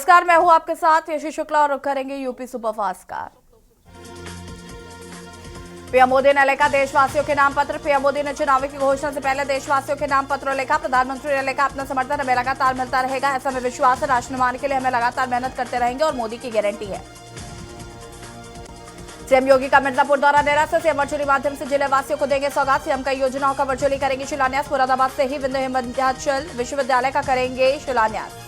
नमस्कार, मैं हूं आपके साथ यशी शुक्ला और करेंगे यूपी सुपरफास्ट का। पीएम मोदी ने लिखा देशवासियों के नाम पत्र। पीएम मोदी ने चुनाव की घोषणा से पहले देशवासियों के नाम पत्र लिखा। प्रधानमंत्री ने लिखा अपना समर्थन हमें लगातार मिलता रहेगा, ऐसा में विश्वास है। राष्ट्र निर्माण के लिए हमें लगातार मेहनत करते रहेंगे और मोदी की गारंटी है। सीएम योगी का मिर्जापुर दौरा निरस्त। सीएम वर्चुअली माध्यम से जिले वासियों को देंगे सौगात। सीएम कई योजनाओं का वर्चुअली करेंगे शिलान्यास। मुरादाबाद से ही विंध्य हिमाचल विश्वविद्यालय का करेंगे शिलान्यास।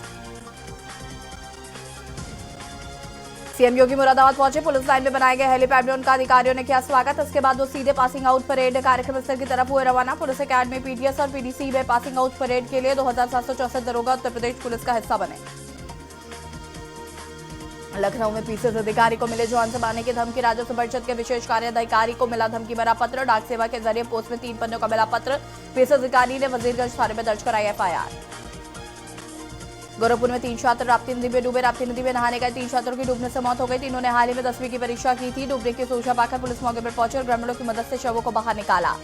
सीएम योगी मुरादाबाद पहुंचे। पुलिस लाइन में बनाए गए हेलीपैड में उनका अधिकारियों ने किया स्वागत। इसके बाद वो सीधे पासिंग आउट परेड कार्यक्रम स्थल की तरफ हुए रवाना। पुलिस अकादमी, पीडीएस और पीडीसी में पासिंग आउट परेड के लिए 2764 दरोगा उत्तर प्रदेश पुलिस का हिस्सा बने। लखनऊ में पीसीएस अधिकारी को मिले जवान से मारने की धमकी। राजस्व परिषद के विशेष कार्याधिकारी को मिला धमकी भरा पत्र। डाक सेवा के जरिए पोस्ट में 3 पन्नों का मिला पत्र। पीसीएस अधिकारी ने वजीरगंज थाने में दर्ज कराई एफआईआर। गोरखपुर में 3 छात्र राप्ती नदी में डूबे। राप्ती नदी में नहाने गए 3 छात्रों की डूबने से मौत हो गई। तीनों ने हाल ही में 10वीं की परीक्षा की थी। डूबने की सूचना पाकर पुलिस मौके पर पहुंची और ग्रामीणों की मदद से शवों को बाहर निकाला।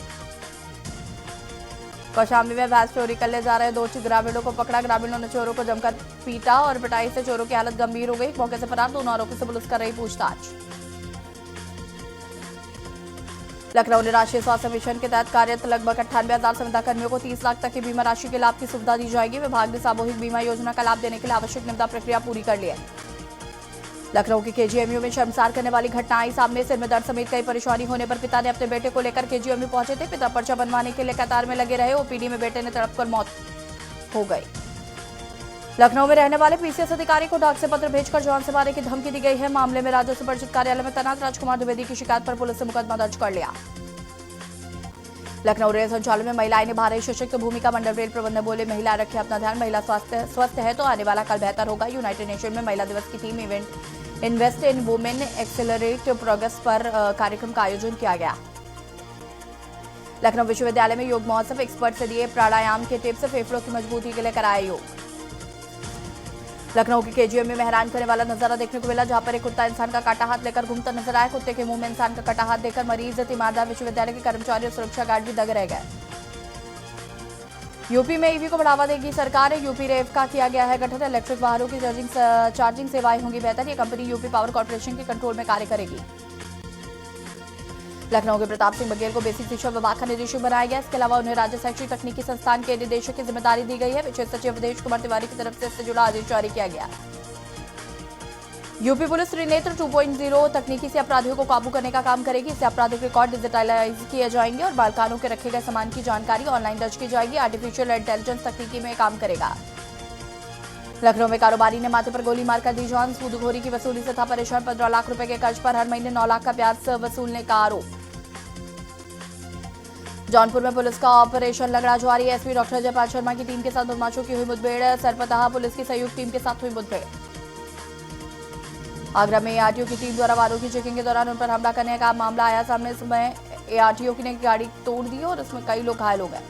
कौशाम्बी में भैंस चोरी करने जा रहे 2 ग्रामीणों को पकड़ा। ग्रामीणों ने चोरों को जमकर पीटा और पिटाई से चोरों की हालत गंभीर हो गई। मौके से फरार 2 आरोपियों से पुलिस कर रही पूछताछ। लखनऊ ने राष्ट्रीय स्वास्थ्य मिशन के तहत कार्यरत लगभग 98,000 संविदा कर्मियों को 30 लाख तक की बीमा राशि के लाभ की सुविधा दी जाएगी। विभाग ने सामूहिक बीमा योजना का लाभ देने के लिए आवश्यक निविदा प्रक्रिया पूरी कर ली है। लखनऊ के केजीएमयू में शर्मसार करने वाली घटना आई सामने। सिर में दर्द समेत कई परेशानी होने पर पिता ने अपने बेटे को लेकर केजीएमयू पहुंचे थे। पिता पर्चा बनवाने के लिए कतार में लगे रहे। ओपीडी में बेटे ने तड़पकर मौत हो गई। लखनऊ में रहने वाले पीसीएस अधिकारी को डाक से पत्र भेजकर जवान से मारने की धमकी दी गई है। मामले में राजस्व परिषद कार्यालय में तैनात राजकुमार द्विवेदी की शिकायत पर पुलिस ने मुकदमा दर्ज कर लिया। लखनऊ रेल संचालन में महिलाएं निभा रही सशक्त भूमिका। मंडल रेल प्रबंधन बोले महिला रखे अपना ध्यान, महिला स्वस्थ है तो आने वाला कल बेहतर होगा। यूनाइटेड नेशन में महिला दिवस की theme invest in women accelerate progress पर कार्यक्रम का आयोजन किया गया। लखनऊ विश्वविद्यालय में योग महोत्सव। एक्सपर्ट से दिए प्राणायाम के टिप्स। फेफड़ों की मजबूती के लिए कराया योग। लखनऊ के केजीएमयू में हैरान करने वाला नजारा देखने को मिला, जहां पर एक कुत्ता इंसान का काटा हाथ लेकर घूमता नजर आया। कुत्ते के मुंह में इंसान का काटा हाथ देखकर मरीज, तीमारदार, विश्वविद्यालय के कर्मचारी और सुरक्षा गार्ड भी दंग रह गए। यूपी में ईवी को बढ़ावा देगी सरकार। यूपी रेव का किया गया है गठन। इलेक्ट्रिक वाहनों की चार्जिंग सेवाएं होंगी बेहतर। ये कंपनी यूपी पावर कॉर्पोरेशन के कंट्रोल में कार्य करेगी। लखनऊ के प्रताप सिंह बघेल को बेसिक शिक्षा विभाग का निदेशक बनाया गया। इसके अलावा उन्हें राज्य शैक्षिक तकनीकी संस्थान के निदेशक की जिम्मेदारी दी गई है। विशेष सचिव अवधेश कुमार तिवारी की तरफ से इससे जुड़ा आदेश जारी किया गया। यूपी पुलिस त्रिनेत्र 2.0 तकनीकी से अपराधियों को काबू करने का काम करेगी। इससे आपराधिक रिकॉर्ड डिजिटलाइज किए जाएंगे और बालकानों के रखे गए सामान की जानकारी ऑनलाइन दर्ज की जाएगी। आर्टिफिशियल इंटेलिजेंस तकनीकी में काम करेगा। लखनऊ में कारोबारी ने माथे पर गोली मारकर दी जान। सूदखोरी की वसूली से था परेशान। 15 लाख रुपए के कर्ज पर हर महीने 9 लाख का ब्याज वसूलने का आरोप। जौनपुर में पुलिस का ऑपरेशन लगड़ा जारी। एसपी डॉक्टर जयपाल शर्मा की टीम के साथ बदमाशों की हुई मुठभेड़। सरपतहा पुलिस की संयुक्त टीम के साथ हुई मुठभेड़। आगरा में एआरटीओ की टीम द्वारा वालों की चेकिंग के दौरान उन पर हमला करने का मामला आया सामने। इसमें एआरटीओ ने गाड़ी तोड़ दी और इसमें कई लोग घायल हो गए।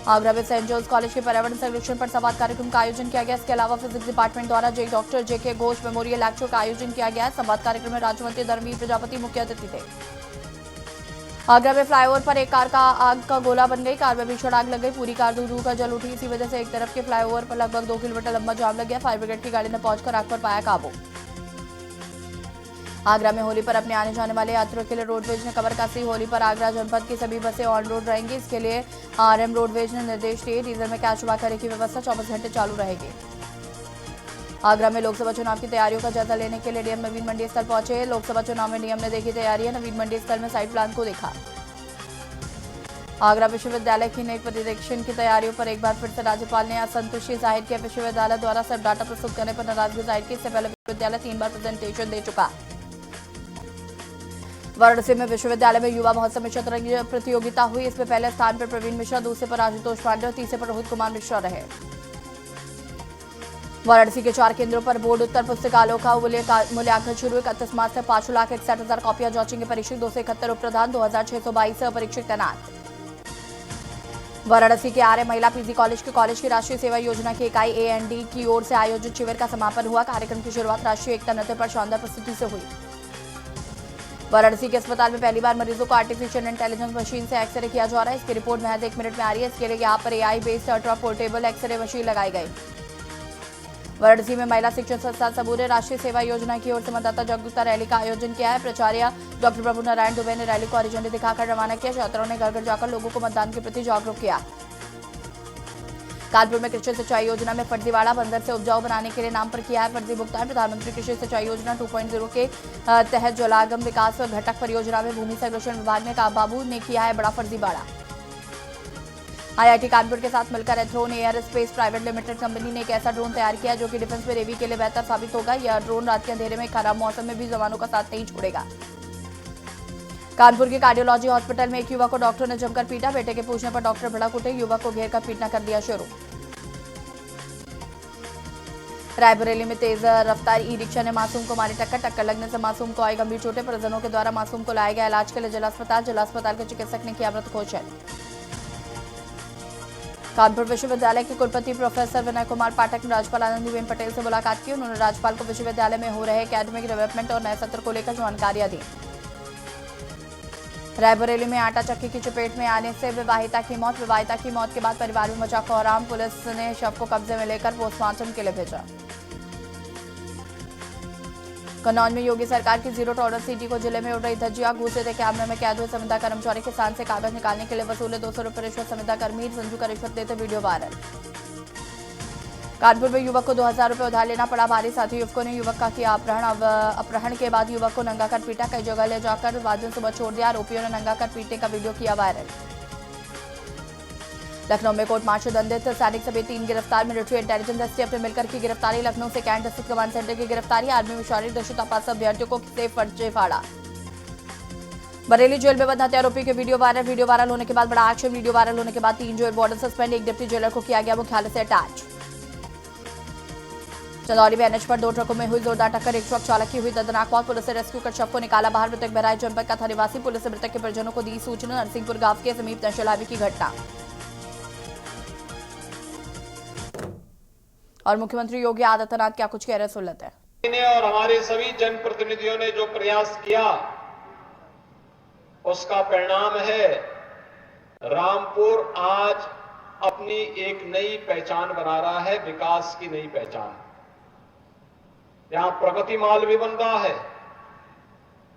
आगरा में सेंट जॉर्ज कॉलेज के पर्यावरण संरक्षण पर संवाद कार्यक्रम का आयोजन किया गया। इसके अलावा फिजिक्स डिपार्टमेंट द्वारा डॉक्टर जेके घोष मेमोरियल लेक्चर का आयोजन किया गया। संवाद कार्यक्रम में राज्य मंत्री धर्मवीर प्रजापति मुख्य अतिथि थे। आगरा में फ्लाईओवर पर एक कार का आग का गोला बन गई। कार में भीषण आग लग गई। पूरी कार धू का जल उठी। इसी वजह से एक तरफ के फ्लाईओवर पर लगभग 2 किलोमीटर लंबा जाम लग गया। फायर ब्रिगेड की गाड़ी ने पहुंचकर आग पर पाया काबू। आगरा में होली पर अपने आने जाने वाले यात्रियों के लिए रोडवेज ने कमर कसी। होली पर आगरा जनपद की सभी बसें ऑन रोड रहेंगी। इसके लिए आरएम रोडवेज ने निर्देश दिए। डीजल में कैश जमा करने की व्यवस्था 24 घंटे चालू रहेगी। आगरा में लोकसभा चुनाव की तैयारियों का जायजा लेने के लिए डीएम नवीन मंडी स्थल पहुंचे। लोकसभा चुनाव में डीएम ने देखी तैयारियां। नवीन मंडी स्थल में साइट प्लान को देखा। आगरा विश्वविद्यालय की नई परिदर्शन की तैयारियों पर एक बार फिर से राज्यपाल ने असंतुष्टि जाहिर किया। विश्वविद्यालय द्वारा सब डाटा प्रस्तुत करने पर नाराजगी जाहिर की। इससे पहले विश्वविद्यालय 3 बार प्रेजेंटेशन दे चुका। वाराणसी में विश्वविद्यालय में युवा महोत्सव में शतरंज प्रतियोगिता हुई। इसमें पहले स्थान पर प्रवीण मिश्रा, दूसरे पर आशुतोष पांडे और तीसरे पर रोहित कुमार मिश्रा रहे। वाराणसी के 4 केंद्रों पर बोर्ड उत्तर पुस्तकालयों का मूल्यांकन शुरू। 31 मार्च से 5,61,000 कॉपियां जांचेंगे परीक्षक। 271 उपप्रधान, 2,622 परीक्षक तैनात। वाराणसी के आर्य महिला पीजी कॉलेज की राष्ट्रीय सेवा योजना की इकाई एएनडी की ओर से आयोजित शिविर का समापन हुआ। कार्यक्रम की शुरुआत राष्ट्रीय एकता नृत्य पर शानदार प्रस्तुति से हुई। वाराणसी के अस्पताल में पहली बार मरीजों को आर्टिफिशियल इंटेलिजेंस मशीन से एक्सरे किया जा रहा है। इसकी रिपोर्ट महज 1 मिनट में आ रही है। इसके लिए यहाँ पर AI based ultra portable X ray machine लगाई गई। वाराणसी में महिला शिक्षण संस्थान समूह ने राष्ट्रीय सेवा योजना की ओर से मतदाता जागरूकता रैली का आयोजन किया है। प्राचार्य डॉक्टर प्रभु नारायण दुबे ने रैली को हरी झंडी दिखाकर रवाना किया। छात्रों ने घर घर जाकर लोगों को मतदान के प्रति जागरूक किया। कानपुर में कृषि सिंचाई योजना में फर्जीवाड़ा, बंदर से उपजाऊ बनाने के लिए नाम पर किया है फर्जी भुगतान। प्रधानमंत्री कृषि सिंचाई योजना 2.0 के तहत जलागम विकास घटक परियोजना में भूमि सर्वेक्षण विभाग ने काबाबू ने किया है बड़ा फर्जीवाड़ा। आईआईटी कानपुर के साथ मिलकर Athron air space private limited company ने एक ऐसा ड्रोन तैयार किया जो कि डिफेंस में नेवी के लिए बेहतर साबित होगा। यह ड्रोन रात के अंधेरे में खराब मौसम में भी जवानों का साथ नहीं छोड़ेगा। कानपुर के कार्डियोलॉजी हॉस्पिटल में एक युवक को डॉक्टर ने जमकर पीटा। बेटे के पूछने पर डॉक्टर भड़क उठे, युवक को घेर कर पीटना कर दिया शुरू। रायबरेली में तेज रफ्तार ई रिक्शा ने मासूम को मारी टक्कर लगने से मासूम को आई गंभीर चोटें। परिजनों के द्वारा मासूम को लाया गया इलाज के लिए जिला अस्पताल के चिकित्सक ने किया मृत घोषित। कानपुर विश्वविद्यालय के कुलपति प्रोफेसर विनय कुमार पाठक ने राज्यपाल आनंदीबेन पटेल से मुलाकात की। उन्होंने राज्यपाल को विश्वविद्यालय में हो रहे एकेडमिक डेवलपमेंट और नए सत्र को लेकर जानकारियां दी। रायबरेली में आटा चक्की की चपेट में आने से विवाहिता की मौत के बाद परिवार में मचा कोहराम। पुलिस ने शव को कब्जे में लेकर पोस्टमार्टम के लिए भेजा। कन्नौज में योगी सरकार की जीरो टॉलरेंस नीति को जिले में उड़ रही धज्जियां। घूसे थे कैमरे में कैद हुए संविदा कर्मचारी किसान से कागज निकालने के लिए वसूले 200 रुपये रिश्वत। संविदा कर्मी संजू का रिश्वत देते वीडियो वायरल। कानपुर में युवक को 2000 रुपये उधार लेना पड़ा भारी। साथी युवकों ने युवक का किया अपहरण के बाद युवक को नंगा कर पीटा। कई जगह ले जाकर वाजन सुबह छोड़ दिया। आरोपियों ने नंगा कर पीटने का वीडियो किया वायरल। लखनऊ में कोर्ट मार्शल दंडित सैनिक समेत 3 गिरफ्तार। मिलिट्री इंटेलिजेंस एसटीएफ ने मिलकर की गिरफ्तारी। लखनऊ से कैंट स्थित कमांड सेंटर की गिरफ्तारी। आर्मी में शारीरिक दक्षता पास अभ्यर्थियों को से फर्जी फाड़ा। बरेली जेल में बंद हत्या आरोपी के वीडियो वायरल होने के बाद बड़ा एक्शन। वीडियो वायरल होने के बाद 3 जेल वार्डन सस्पेंड। एक डिप्टी जेलर को किया गया मुख्यालय से अटैच। चंदौली में एनएच पर 2 ट्रकों में हुई जोरदार टक्कर। एक ट्रक चालक की हुई दर्दनाक मौत। पुलिस ने रेस्क्यू कर शव को निकाला बाहर। मृतक बहराइच जनपद का था निवासी। पुलिस ने मृतक के परिजनों को दी सूचना। नरसिंहपुर गांव के समीप नेशनल हाईवे की घटना। और मुख्यमंत्री योगी आदित्यनाथ क्या कुछ कह रहे सुन लेते हैं। और हमारे सभी जनप्रतिनिधियों ने जो प्रयास किया उसका परिणाम है रामपुर आज अपनी एक नई पहचान बना रहा है, विकास की नई पहचान। यहां प्रगति माल भी बन रहा है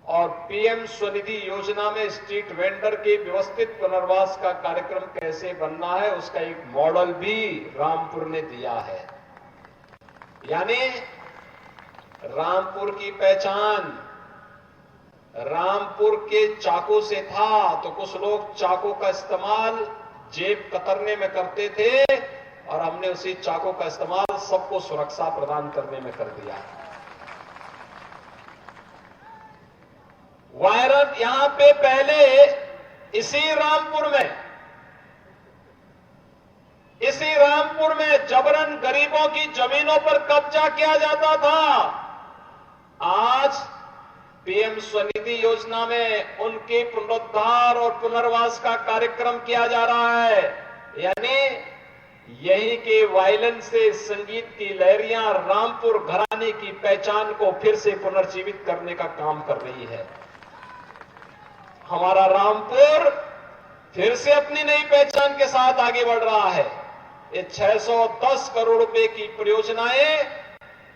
और पीएम स्वनिधि योजना में स्ट्रीट वेंडर के व्यवस्थित पुनर्वास का कार्यक्रम कैसे बनना है उसका एक मॉडल भी रामपुर ने दिया है। यानी रामपुर की पहचान रामपुर के चाकू से था तो कुछ लोग चाकू का इस्तेमाल जेब कतरने में करते थे और हमने उसी चाकू का इस्तेमाल सबको सुरक्षा प्रदान करने में कर दिया। वायरल यहां पे पहले इसी रामपुर में जबरन गरीबों की जमीनों पर कब्जा किया जाता था। आज पीएम स्वनिधि योजना में उनके पुनरुद्धार और पुनर्वास का कार्यक्रम किया जा रहा है। यानी यही के वायलेंस से संगीत की लहरियां रामपुर घराने की पहचान को फिर से पुनर्जीवित करने का काम कर रही है। हमारा रामपुर फिर से अपनी नई पहचान के साथ आगे बढ़ रहा है। ये 610 करोड़ रुपए की परियोजनाएं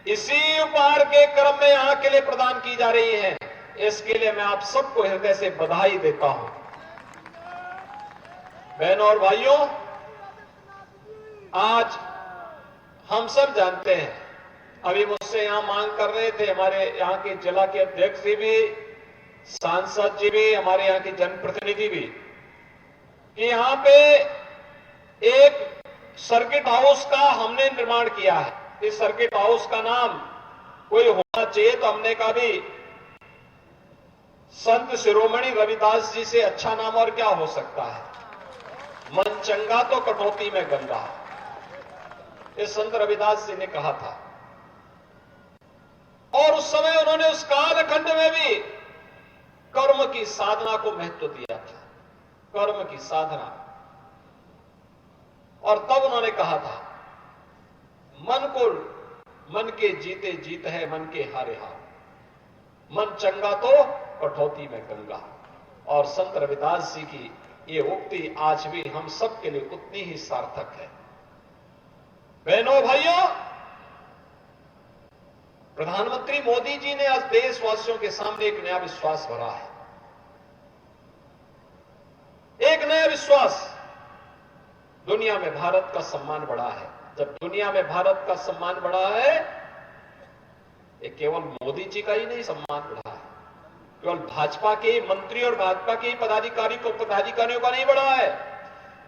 इसी उपहार के क्रम में यहां के लिए प्रदान की जा रही हैं। इसके लिए मैं आप सबको हृदय से बधाई देता हूं। बहनों और भाइयों, आज हम सब जानते हैं, अभी मुझसे यहां मांग कर रहे थे हमारे यहां के जिला के अध्यक्ष जी भी, सांसद जी भी, हमारे यहां के जनप्रतिनिधि भी, कि यहां पे एक सर्किट हाउस का हमने निर्माण किया है। इस सर्किट हाउस का नाम कोई होना चाहिए, तो हमने कहा भी संत शिरोमणि रविदास जी से अच्छा नाम और क्या हो सकता है। मन चंगा तो कटौती में गंगा, ये संत रविदास जी ने कहा था। और उस समय उन्होंने उस कालखंड में भी कर्म की साधना को महत्व दिया था, कर्म की साधना। और तब उन्होंने कहा था मन के जीते जीत है, मन के हारे हार, मन चंगा तो कठौती में गंगा। और संत रविदास जी की ये उक्ति आज भी हम सब के लिए उतनी ही सार्थक है। बहनों भाइयों, प्रधानमंत्री मोदी जी ने आज देशवासियों के सामने एक नया विश्वास भरा है, एक नया विश्वास। दुनिया में भारत का सम्मान बढ़ा है। जब दुनिया में भारत का सम्मान बढ़ा है, ये केवल मोदी जी का ही नहीं सम्मान बढ़ा है, केवल भाजपा के मंत्री और भाजपा के पदाधिकारियों का नहीं बढ़ा है।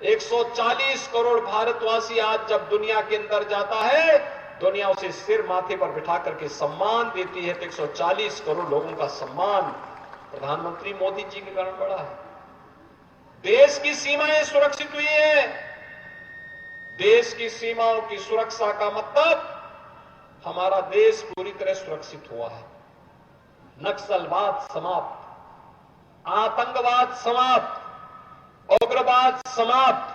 140 करोड़ भारतवासी आज जब दुनिया के अंदर जाता है, दुनिया उसे सिर माथे पर बिठा करके सम्मान देती है। तो 140 करोड़ लोगों का सम्मान प्रधानमंत्री मोदी जी के कारण बढ़ा है। देश की सीमाएं सुरक्षित हुई है। देश की सीमाओं की सुरक्षा का मतलब हमारा देश पूरी तरह सुरक्षित हुआ है। नक्सलवाद समाप्त, आतंकवाद समाप्त, उग्रवाद समाप्त,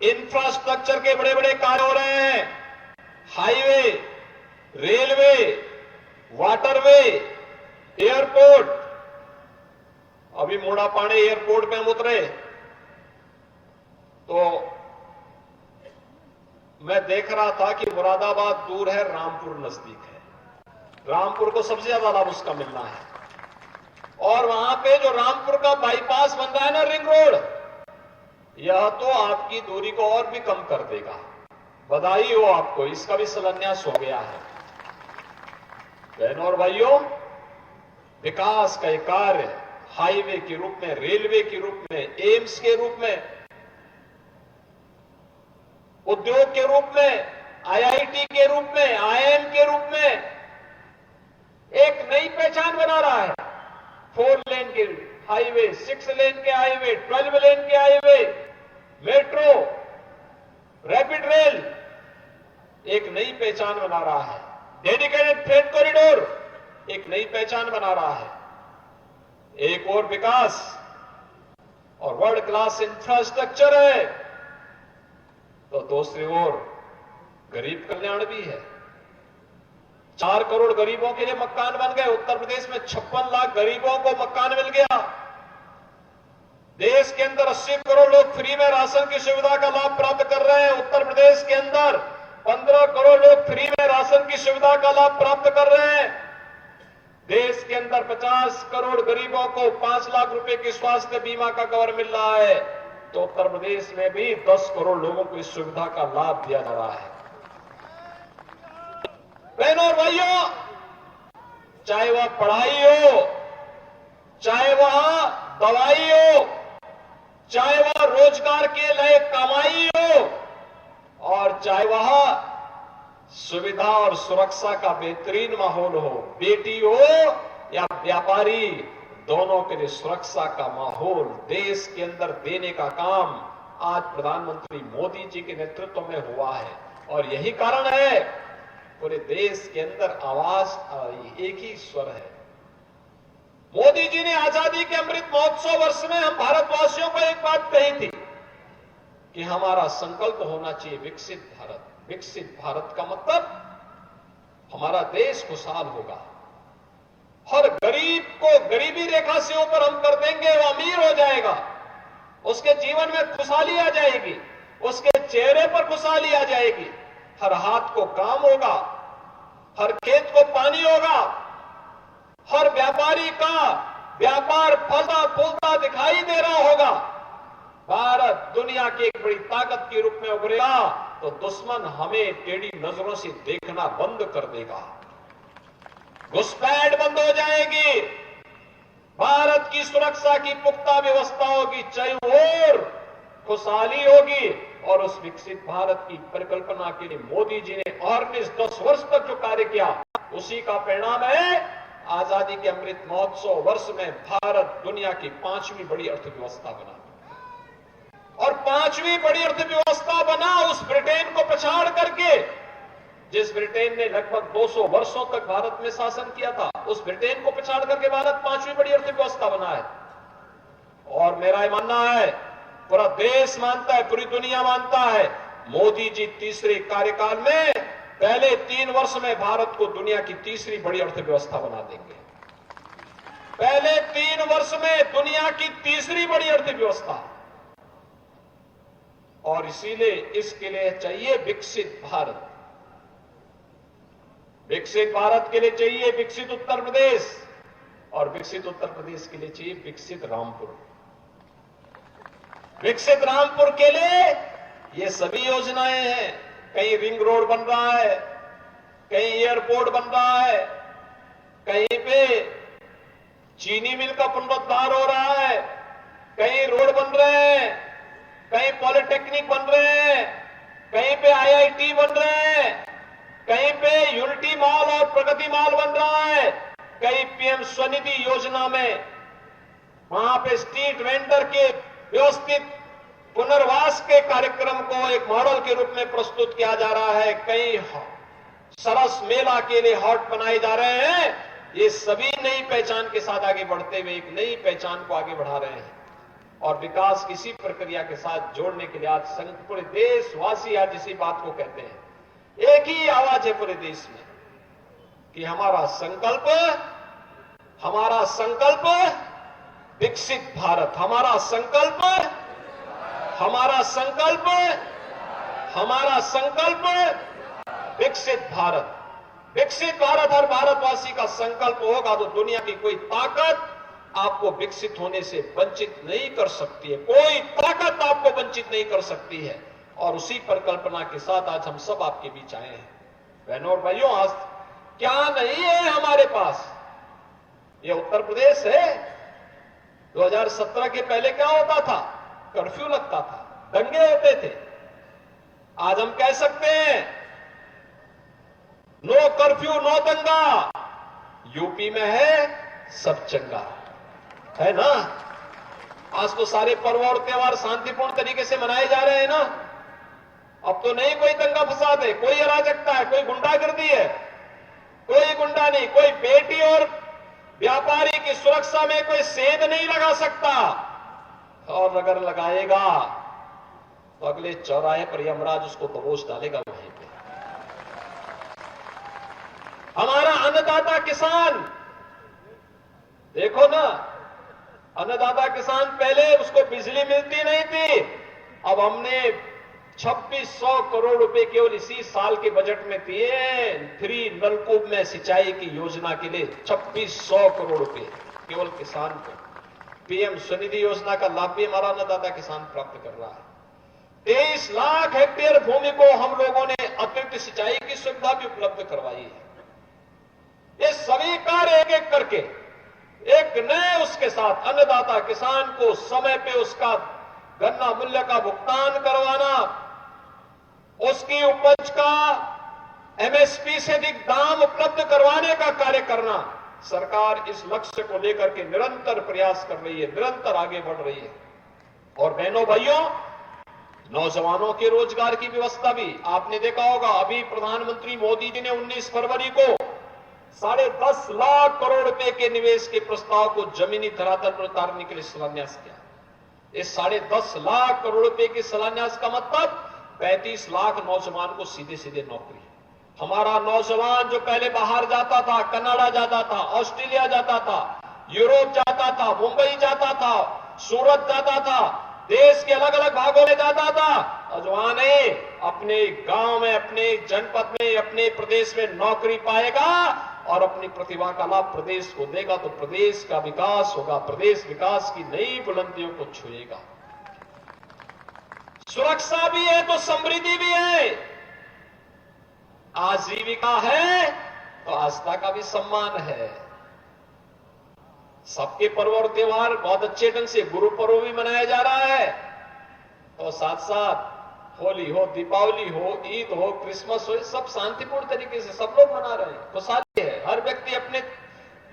इंफ्रास्ट्रक्चर के बड़े बड़े कार्य हो रहे हैं। Highway, railway, waterway, airport. अभी मोड़ापाड़े एयरपोर्ट पे हम उतरे तो मैं देख रहा था कि मुरादाबाद दूर है, रामपुर नजदीक है। रामपुर को सबसे ज्यादा लाभ उसका मिलना है। और वहां पे जो रामपुर का बाईपास बन रहा है ना, रिंग रोड, यह तो आपकी दूरी को और भी कम कर देगा। बधाई हो आपको, इसका भी शिलान्यास हो गया है। बहनों और भाइयों, विकास का एक कार्य हाईवे के रूप में, रेलवे के रूप में, एम्स के रूप में, उद्योग के रूप में, आईआईटी के रूप में, आईआईएम के रूप में एक नई पहचान बना रहा है। 4 लेन के हाईवे, 6 लेन के हाईवे, 12 लेन के हाईवे, मेट्रो, रैपिड रेल एक नई पहचान बना रहा है। डेडिकेटेड फ्रेट कॉरिडोर एक नई पहचान बना रहा है। एक और विकास और वर्ल्ड क्लास इंफ्रास्ट्रक्चर है, तो दूसरी ओर गरीब कल्याण भी है। 4 करोड़ गरीबों के लिए मकान बन गए। उत्तर प्रदेश में 56 लाख गरीबों को मकान मिल गया। देश के अंदर 80 करोड़ लोग फ्री में राशन की सुविधा का लाभ प्राप्त कर रहे हैं। उत्तर प्रदेश के अंदर 15 करोड़ लोग फ्री में राशन की सुविधा का लाभ प्राप्त कर रहे हैं। देश के अंदर 50 करोड़ गरीबों को 5 लाख रुपए की स्वास्थ्य बीमा का कवर मिल रहा है। तो उत्तर प्रदेश में भी 10 करोड़ लोगों को इस सुविधा का लाभ दिया जा रहा है। बहनों और भाइयों, चाहे वह पढ़ाई हो, चाहे वह दवाई हो, चाहे वह रोजगार के लिए कमाई हो, और चाहे वह सुविधा और सुरक्षा का बेहतरीन माहौल हो, बेटी हो या व्यापारी, दोनों के लिए सुरक्षा का माहौल देश के अंदर देने का काम आज प्रधानमंत्री मोदी जी के नेतृत्व में हुआ है। और यही कारण है पूरे देश के अंदर आवाज एक ही स्वर है। मोदी जी ने आजादी के अमृत महोत्सव वर्ष में हम भारतवासियों को एक बात कही थी कि हमारा संकल्प होना चाहिए विकसित भारत। विकसित भारत का मतलब हमारा देश खुशहाल होगा। हर गरीब को गरीबी रेखा से ऊपर हम कर देंगे, वो अमीर हो जाएगा, उसके जीवन में खुशहाली आ जाएगी, उसके चेहरे पर खुशहाली आ जाएगी। हर हाथ को काम होगा, हर खेत को पानी होगा, हर व्यापारी का व्यापार फलता फूलता दिखाई दे रहा होगा। भारत दुनिया की एक बड़ी ताकत के रूप में उभरेगा तो दुश्मन हमें टेढ़ी नजरों से देखना बंद कर देगा, घुसपैठ बंद हो जाएगी, भारत की सुरक्षा की पुख्ता व्यवस्था होगी, चारों ओर खुशहाली होगी। और उस विकसित भारत की परिकल्पना के लिए मोदी जी ने और 10 वर्ष तक जो कार्य किया, उसी का परिणाम है आजादी के अमृत महोत्सव वर्ष में भारत दुनिया की 5वीं बड़ी अर्थव्यवस्था बना। और 5वीं बड़ी अर्थव्यवस्था बना उस ब्रिटेन को पछाड़ करके, जिस ब्रिटेन ने लगभग 200 वर्षों तक भारत में शासन किया था, उस ब्रिटेन को पछाड़ करके भारत 5वीं बड़ी अर्थव्यवस्था बना है। और मेरा यह मानना है, पूरा देश मानता है, पूरी दुनिया मानता है, मोदी जी तीसरे कार्यकाल में पहले 3 वर्ष में भारत को दुनिया की तीसरी बड़ी अर्थव्यवस्था बना देंगे। पहले 3 वर्ष में दुनिया की तीसरी बड़ी अर्थव्यवस्था। और इसीलिए इसके लिए चाहिए विकसित भारत। विकसित भारत के लिए चाहिए विकसित उत्तर प्रदेश, और विकसित उत्तर प्रदेश के लिए चाहिए विकसित रामपुर। विकसित रामपुर के लिए ये सभी योजनाएं हैं। कहीं रिंग रोड बन रहा है, कहीं एयरपोर्ट बन रहा है, कहीं पे चीनी मिल का पुनरुद्धार हो रहा है, कहीं रोड बन रहे हैं, कहीं पॉलिटेक्निक बन रहे हैं, कहीं पे आईआईटी बन रहे हैं, कहीं पे यूनिटी मॉल और प्रगति मॉल बन रहा है, कहीं पीएम स्वनिधि योजना में वहां पे स्ट्रीट वेंडर के व्यवस्थित पुनर्वास के कार्यक्रम को एक मॉडल के रूप में प्रस्तुत किया जा रहा है। कई सरस मेला के लिए हॉट बनाए जा रहे हैं। ये सभी नई पहचान के साथ आगे बढ़ते हुए एक नई पहचान को आगे बढ़ा रहे हैं, और विकास किसी प्रक्रिया के साथ जोड़ने के लिए आज पूरे देशवासी आज इसी बात को कहते हैं। एक ही आवाज है पूरे देश में कि हमारा संकल्प विकसित भारत, हमारा संकल्प विकसित भारत। विकसित भारत हर भारतवासी का संकल्प होगा तो दुनिया की कोई ताकत आपको विकसित होने से वंचित नहीं कर सकती है, कोई ताकत आपको वंचित नहीं कर सकती है। और उसी परिकल्पना के साथ आज हम सब आपके बीच आए हैं। बहनों और भाइयों, आज क्या नहीं है हमारे पास? ये उत्तर प्रदेश है। 2017 के पहले क्या होता था? कर्फ्यू लगता था, दंगे होते थे। आज हम कह सकते हैं नो कर्फ्यू नो दंगा। यूपी में है सब चंगा, है ना? आज तो सारे पर्व और त्योहार शांतिपूर्ण तरीके से मनाए जा रहे हैं ना। अब तो नहीं कोई दंगा फसाद है, कोई अराजकता है, कोई गुंडागर्दी है, कोई गुंडा नहीं, कोई बेटी और व्यापारी की सुरक्षा में कोई सेंध नहीं लगा सकता। और अगर लगाएगा तो अगले चौराहे पर यमराज उसको दबोच डालेगा वहीं पे। हमारा अन्नदाता किसान, देखो ना, अन्नदाता किसान पहले उसको बिजली मिलती नहीं थी, अब हमने 2600 करोड़ रुपए केवल इसी साल के बजट में दिए फ्री नलकूप में सिंचाई की योजना के लिए। 2600 करोड़ रुपए केवल किसान को। पीएम स्वनिधि योजना का लाभ भी हमारा अन्नदाता किसान प्राप्त कर रहा है। 23 लाख हेक्टेयर भूमि को हम लोगों ने अतिरिक्त सिंचाई की सुविधा भी उपलब्ध करवाई है। ये सभी कार्य एक एक करके एक नए उसके साथ अन्नदाता किसान को समय पे उसका गन्ना मूल्य का भुगतान करवाना, उसकी उपज का एमएसपी से अधिक दाम उपलब्ध करवाने का कार्य करना। सरकार इस लक्ष्य को लेकर के निरंतर प्रयास कर रही है, निरंतर आगे बढ़ रही है। और बहनों भाइयों, नौजवानों के रोजगार की व्यवस्था भी आपने देखा होगा। अभी प्रधानमंत्री मोदी जी ने 19 फरवरी को 10.5 लाख करोड़ रुपए के निवेश के प्रस्ताव को जमीनी धरातल पर उतारने के लिए शिलान्यास किया। इस 10.5 लाख करोड़ रुपए के शिलान्यास का मतलब 35 लाख नौजवान को सीधे सीधे नौकरी। हमारा नौजवान जो पहले बाहर जाता था, कनाडा जाता था, ऑस्ट्रेलिया जाता था, यूरोप जाता था, मुंबई जाता था, सूरत जाता था, देश के अलग अलग भागों में जाता था, नौजवान अपने गांव में, अपने जनपद में, अपने प्रदेश में नौकरी पाएगा और अपनी प्रतिभा का लाभ प्रदेश को देगा तो प्रदेश का विकास होगा, प्रदेश विकास की नई बुलंदियों को छुएगा। सुरक्षा भी है तो समृद्धि भी है, आजीविका है तो आस्था का भी सम्मान है। सबके पर्व और त्योहार बहुत अच्छे ढंग से, गुरु पर्व भी मनाया जा रहा है, तो साथ साथ होली हो, दीपावली हो, ईद हो, क्रिसमस हो, सब शांतिपूर्ण तरीके से सब लोग मना रहे हैं, खुशहाली है। हर व्यक्ति अपने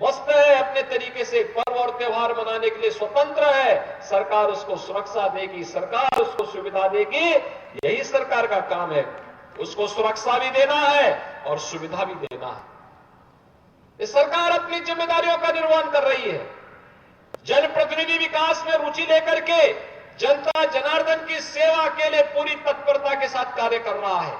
मस्त है, अपने तरीके से पर्व और त्योहार मनाने के लिए स्वतंत्र है। सरकार उसको सुरक्षा देगी, सरकार उसको सुविधा देगी, यही सरकार का काम है। उसको सुरक्षा भी देना है और सुविधा भी देना है। ये सरकार अपनी जिम्मेदारियों का निर्वहन कर रही है। जनप्रतिनिधि विकास में रुचि लेकर के जनता जनार्दन की सेवा के लिए पूरी तत्परता के साथ कार्य कर रहा है।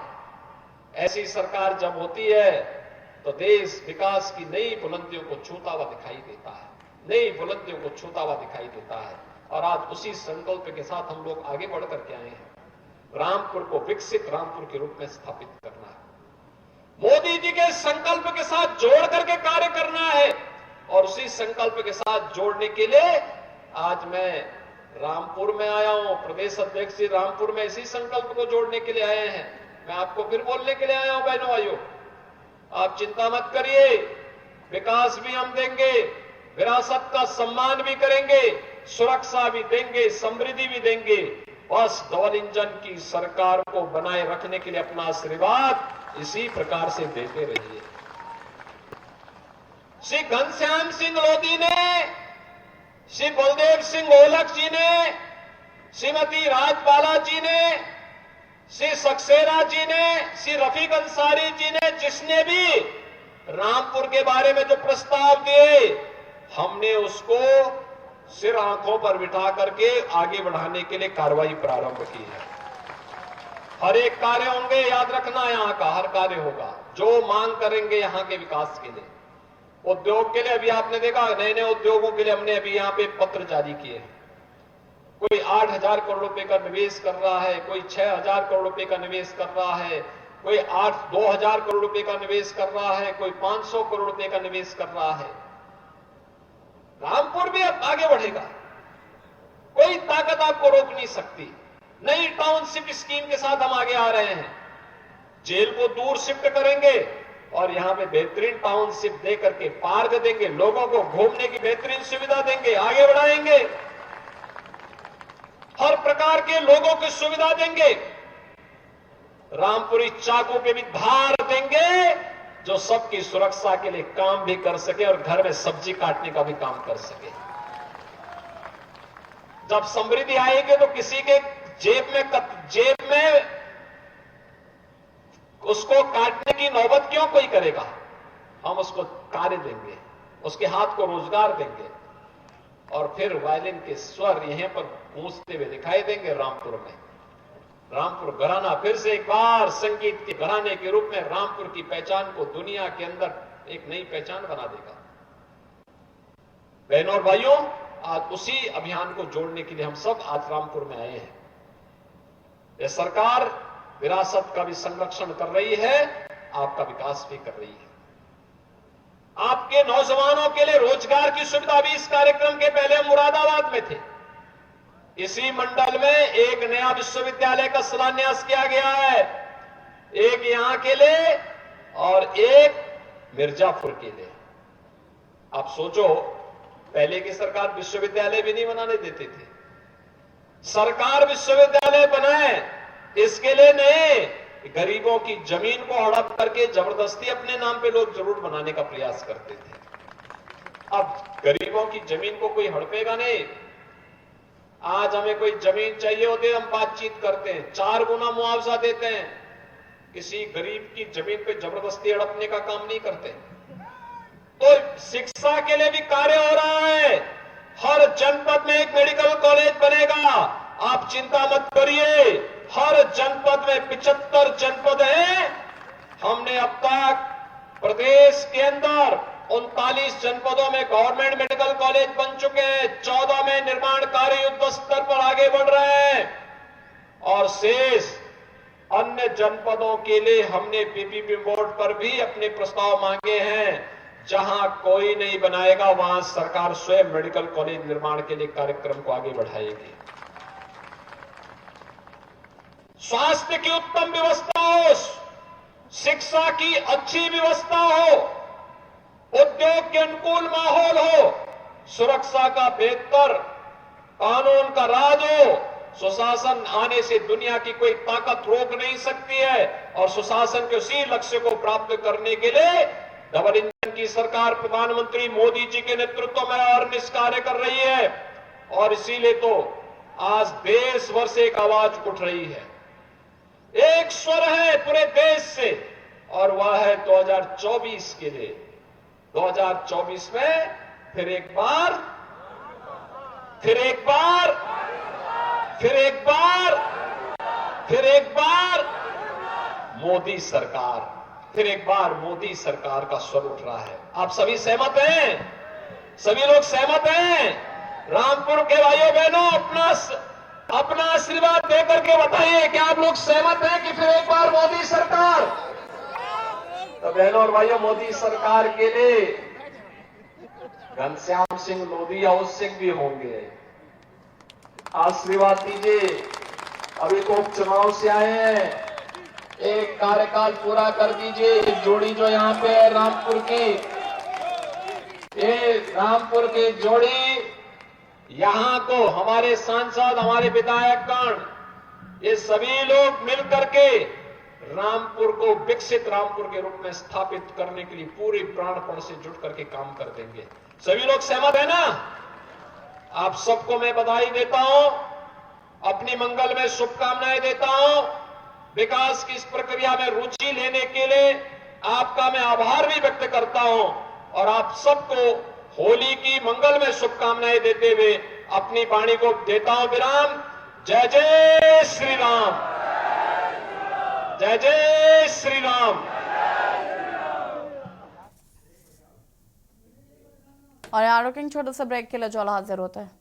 ऐसी सरकार जब होती है तो देश विकास की नई बुलंदियों को छूता हुआ दिखाई देता है, नई बुलंदियों को छूता हुआ दिखाई देता है। और आज उसी संकल्प के साथ हम लोग आगे बढ़ करके आए हैं। रामपुर को विकसित रामपुर के रूप में स्थापित करना है। मोदी जी के के संकल्प के साथ जोड़ करके कार्य करना है। और उसी संकल्प के साथ जोड़ने के लिए आज मैं रामपुर में आया हूं। प्रदेश अध्यक्ष जी रामपुर में इसी संकल्प को जोड़ने के लिए आए हैं। मैं आपको फिर बोलने के लिए आया हूं बहनों भाइयों, आप चिंता मत करिए, विकास भी हम देंगे, विरासत का सम्मान भी करेंगे, सुरक्षा भी देंगे, समृद्धि भी देंगे। बस डबल इंजन की सरकार को बनाए रखने के लिए अपना आशीर्वाद इसी प्रकार से देते रहिए। श्री घनश्याम सिंह लोधी ने, श्री बलदेव सिंह ओलख जी ने, श्रीमती राजबाला जी ने, श्री सक्सेना जी ने, श्री रफीक अंसारी जी ने, जिसने भी रामपुर के बारे में जो प्रस्ताव दिए, हमने उसको सिर आंखों पर बिठा करके आगे बढ़ाने के लिए कार्रवाई प्रारंभ की है। हर एक कार्य होंगे, याद रखना, यहां का हर कार्य होगा जो मांग करेंगे यहां के विकास के लिए। उद्योग के लिए अभी आपने देखा, नए नए उद्योगों के लिए हमने अभी यहां पे पत्र जारी किए हैं। कोई 8,000 करोड़ रुपए का निवेश कर रहा है, कोई 6,000 करोड़ रुपए का निवेश कर रहा है, कोई 2,000 करोड़ रुपए का निवेश कर रहा है, कोई 500 करोड़ रुपए का निवेश कर रहा है। रामपुर भी अब आगे बढ़ेगा, कोई ताकत आपको रोक नहीं सकती। नई टाउनशिप स्कीम के साथ हम आगे आ रहे हैं। जेल को दूर शिफ्ट करेंगे और यहां पे बेहतरीन टाउनशिप दे करके पार्क देंगे, लोगों को घूमने की बेहतरीन सुविधा देंगे, आगे बढ़ाएंगे, हर प्रकार के लोगों की सुविधा देंगे। रामपुरी चाकू पे भी धार देंगे जो सबकी सुरक्षा के लिए काम भी कर सके और घर में सब्जी काटने का भी काम कर सके। जब समृद्धि आएगी तो किसी के जेब में उसको काटने की नौबत क्यों कोई करेगा। हम उसको कार्य देंगे, उसके हाथ को रोजगार देंगे और फिर वायलिन के स्वर यहीं पर गूंजते हुए दिखाई देंगे रामपुर में। रामपुर घराना फिर से एक बार संगीत के घराने के रूप में रामपुर की पहचान को दुनिया के अंदर एक नई पहचान बना देगा। बहनों और भाइयों, आज उसी अभियान को जोड़ने के लिए हम सब आज रामपुर में आए हैं। यह सरकार विरासत का भी संरक्षण कर रही है, आपका विकास भी कर रही है। आपके नौजवानों के लिए रोजगार की सुविधा भी इस कार्यक्रम के पहले हम मुरादाबाद में थे। इसी मंडल में एक नया विश्वविद्यालय का शिलान्यास किया गया है, एक यहां के लिए और एक मिर्जापुर के लिए। आप सोचो, पहले की सरकार विश्वविद्यालय भी नहीं बनाने देती थी। सरकार विश्वविद्यालय बनाए इसके लिए नहीं, गरीबों की जमीन को हड़प करके जबरदस्ती अपने नाम पे लोग जरूर बनाने का प्रयास करते थे। अब गरीबों की जमीन को कोई हड़पेगा नहीं। आज हमें कोई जमीन चाहिए होती है, हम बातचीत करते हैं, 4 गुना मुआवजा देते हैं। किसी गरीब की जमीन पे जबरदस्ती हड़पने का काम नहीं करते। तो शिक्षा के लिए भी कार्य हो रहा है। हर जनपद में एक मेडिकल कॉलेज बनेगा, आप चिंता मत करिए। हर जनपद में 75 जनपद हैं। हमने अब तक प्रदेश के अंदर 39 जनपदों में गवर्नमेंट मेडिकल कॉलेज बन चुके हैं, 14 में निर्माण कार्य युद्ध स्तर पर आगे बढ़ रहे हैं और शेष अन्य जनपदों के लिए हमने पीपीपी बोर्ड पर भी अपने प्रस्ताव मांगे हैं। जहां कोई नहीं बनाएगा वहां सरकार स्वयं मेडिकल कॉलेज निर्माण के लिए कार्यक्रम को आगे बढ़ाएगी। स्वास्थ्य की उत्तम व्यवस्था हो, शिक्षा की अच्छी व्यवस्था हो, उद्योग के अनुकूल माहौल हो, सुरक्षा का बेहतर कानून का राज हो। सुशासन आने से दुनिया की कोई ताकत रोक नहीं सकती है और सुशासन के उसी लक्ष्य को प्राप्त करने के लिए डबल इंजन की सरकार प्रधानमंत्री मोदी जी के नेतृत्व में और निष्कार्य कर रही है। और इसीलिए तो आज देश भर से एक आवाज उठ रही है, एक स्वर है पूरे देश से, और वह है 2024 के लिए। 2024 में फिर एक बार फिर एक बार फिर एक बार फिर एक बार मोदी सरकार, फिर एक बार मोदी सरकार का स्वर उठ रहा है। आप सभी सहमत हैं? सभी लोग सहमत हैं? रामपुर के भाइयों बहनों, अपना आशीर्वाद देकर के बताइए कि आप लोग सहमत हैं कि फिर एक बार मोदी सरकार। तो बहनों और भाइयों, मोदी सरकार के लिए घनश्याम सिंह लोधी हाउस सिंह भी होंगे। आशीर्वाद दीजिए। अभी तो उपचुनाव से आए हैं, एक कार्यकाल पूरा कर दीजिए। एक जोड़ी जो यहाँ पे है रामपुर की, ये रामपुर की जोड़ी, यहाँ को हमारे सांसद, हमारे विधायकगण, ये सभी लोग मिलकर के रामपुर को विकसित रामपुर के रूप में स्थापित करने के लिए पूरी प्राणपण से जुट करके काम कर देंगे। सभी लोग सहमत है ना? आप सबको मैं बधाई देता हूं, अपनी मंगल में शुभकामनाएं देता हूं। विकास की इस प्रक्रिया में रुचि लेने के लिए आपका मैं आभार भी व्यक्त करता हूं और आप सबको होली की मंगल में शुभकामनाएं देते हुए अपनी वाणी को देता हूं विराम। जय जय श्री राम, जय जय श्री राम। और यहाँ रुकेंगे छोटे से ब्रेक के लिए। ज्वाला हाजिर होता है।